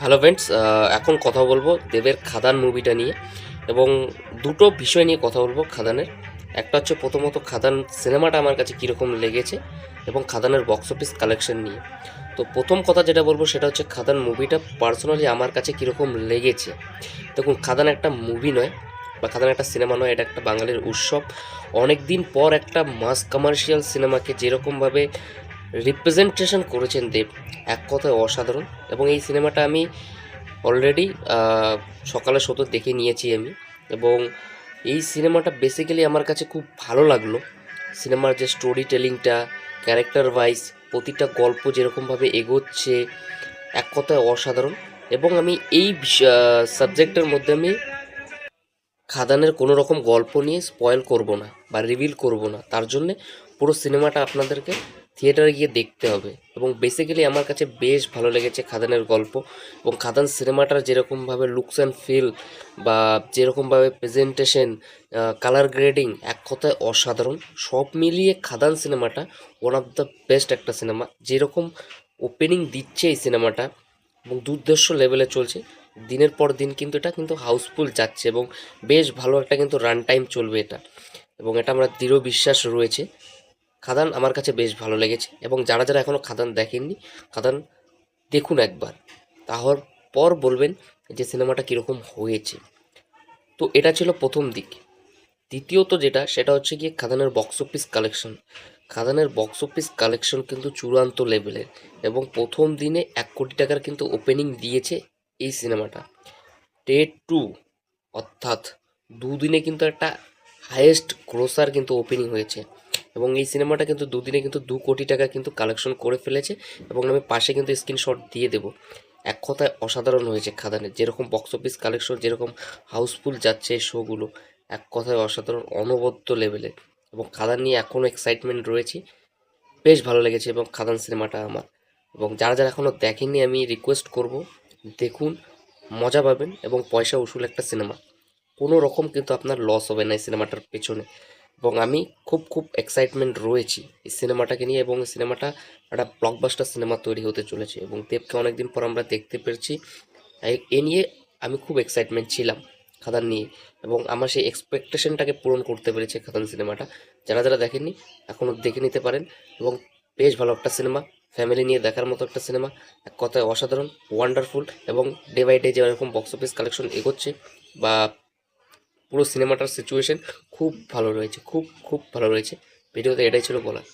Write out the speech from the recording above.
Hello friends, এখন কথা বলবো দেবের খাদান মুভিটা নিয়ে এবং দুটো বিষয় নিয়ে কথা বলবো খাদানের। একটা হচ্ছে প্রথমত খাদান সিনেমাটা আমার কাছে কীরকম লেগেছে এবং খাদানের বক্স অফিস কালেকশন নিয়ে। তো প্রথম কথা যেটা বলবো সেটা হচ্ছে খাদান মুভিটা পার্সোনালি আমার কাছে কীরকম লেগেছে। দেখুন, খাদান একটা মুভি নয় বা খাদান একটা সিনেমা নয়, এটা একটা বাঙালির উৎসব। অনেক দিন পর একটা মাস কমার্শিয়াল সিনেমাকে যেরকমভাবে রিপ্রেজেন্টেশন করেছেন দেব, এক কথায় অসাধারণ। এবং এই সিনেমাটা আমি অলরেডি সকালে শোতে দেখে নিয়েছি আমি। এবং এই সিনেমাটা বেসিক্যালি আমার কাছে খুব ভালো লাগলো। সিনেমার যে স্টোরি টেলিংটা, ক্যারেক্টার ওয়াইজ প্রতিটা গল্প যেরকমভাবে এগোচ্ছে, এক কথায় অসাধারণ। এবং আমি এই সাবজেক্টের মধ্যে আমি খাদানের কোনো রকম গল্প নিয়ে স্পয়েল করব না বা রিভিল করব না, তার জন্যে পুরো সিনেমাটা আপনাদেরকে থিয়েটারে গিয়ে দেখতে হবে। এবং বেসিক্যালি আমার কাছে বেশ ভালো লেগেছে খাদানের গল্প এবং খাদান সিনেমাটার যেরকমভাবে লুকস অ্যান্ড ফিল বা যেরকমভাবে প্রেজেন্টেশন, কালার গ্রেডিং, এক কথায় অসাধারণ। সব মিলিয়ে খাদান সিনেমাটা ওয়ান অফ দ্য বেস্ট একটা সিনেমা। যেরকম ওপেনিং দিচ্ছে এই সিনেমাটা এবং দুর্ধর্ষ লেভেলে চলছে, দিনের পর দিন কিন্তু এটা কিন্তু হাউসফুল যাচ্ছে এবং বেশ ভালো একটা কিন্তু রান টাইম চলবে এটা। এবং এটা আমরা দৃঢ় বিশ্বাস রয়েছে। খাদান আমার কাছে বেশ ভালো লেগেছে এবং যারা যারা এখনও খাদান দেখেননি, খাদান দেখুন একবার, তাহর পর বলবেন যে সিনেমাটা কীরকম হয়েছে। তো এটা ছিল প্রথম দিক। দ্বিতীয়ত যেটা, সেটা হচ্ছে গিয়ে খাদানের বক্স অফিস কালেকশন। খাদানের বক্স অফিস কালেকশন কিন্তু চূড়ান্ত লেভেলের এবং প্রথম দিনে 1 কোটি টাকার কিন্তু ওপেনিং দিয়েছে এই সিনেমাটা। ডে 2 অর্থাৎ দুদিনে কিন্তু একটা হাইয়েস্ট গ্রোসার কিন্তু ওপেনিং হয়েছে এবং এই সিনেমাটা কিন্তু দুদিনে কিন্তু 2 কোটি টাকা কিন্তু কালেকশন করে ফেলেছে। এবং আমি পাশে কিন্তু স্ক্রিনশট দিয়ে দেবো। এক কথায় অসাধারণ হয়েছে খাদানের, যেরকম বক্স অফিস কালেকশন, যেরকম হাউসফুল যাচ্ছে এই শোগুলো, এক কথায় অসাধারণ, অনবদ্য লেভেলের। এবং খাদান নিয়ে এখনও এক্সাইটমেন্ট রয়েছে, বেশ ভালো লেগেছে এবং খাদান সিনেমাটা আমার। এবং যারা যারা এখনও দেখেননি আমি রিকোয়েস্ট করব, দেখুন, মজা পাবেন এবং পয়সা উসুল একটা সিনেমা। কোনো রকম কিন্তু আপনার লস হবে না এই সিনেমাটার পেছনে। এবং আমি খুব খুব এক্সাইটমেন্ট রয়েছি এই সিনেমাটাকে নিয়ে এবং এই সিনেমাটা একটা ব্লকবাস্টার সিনেমা তৈরি হতে চলেছে এবং দেবকে অনেকদিন পর আমরা দেখতে পেরেছি। এ নিয়ে আমি খুব এক্সাইটমেন্ট ছিলাম খাদান নিয়ে এবং আমার সেই এক্সপেকটেশনটাকে পূরণ করতে পেরেছে খাদান সিনেমাটা। যারা যারা দেখেননি এখনও দেখে নিতে পারেন এবং বেশ ভালো একটা সিনেমা, ফ্যামিলি নিয়ে দেখার মতো একটা সিনেমা, এক কথায় অসাধারণ, ওয়ান্ডারফুল। এবং ডে বাই ডে যেরকম বক্স অফিস কালেকশন এগোচ্ছে বা পুরো সিনেমাটার সিচুয়েশন খুব ভালো রয়েছে, খুব খুব ভালো রয়েছে। ভিডিওতে এটাই ছিল বলার।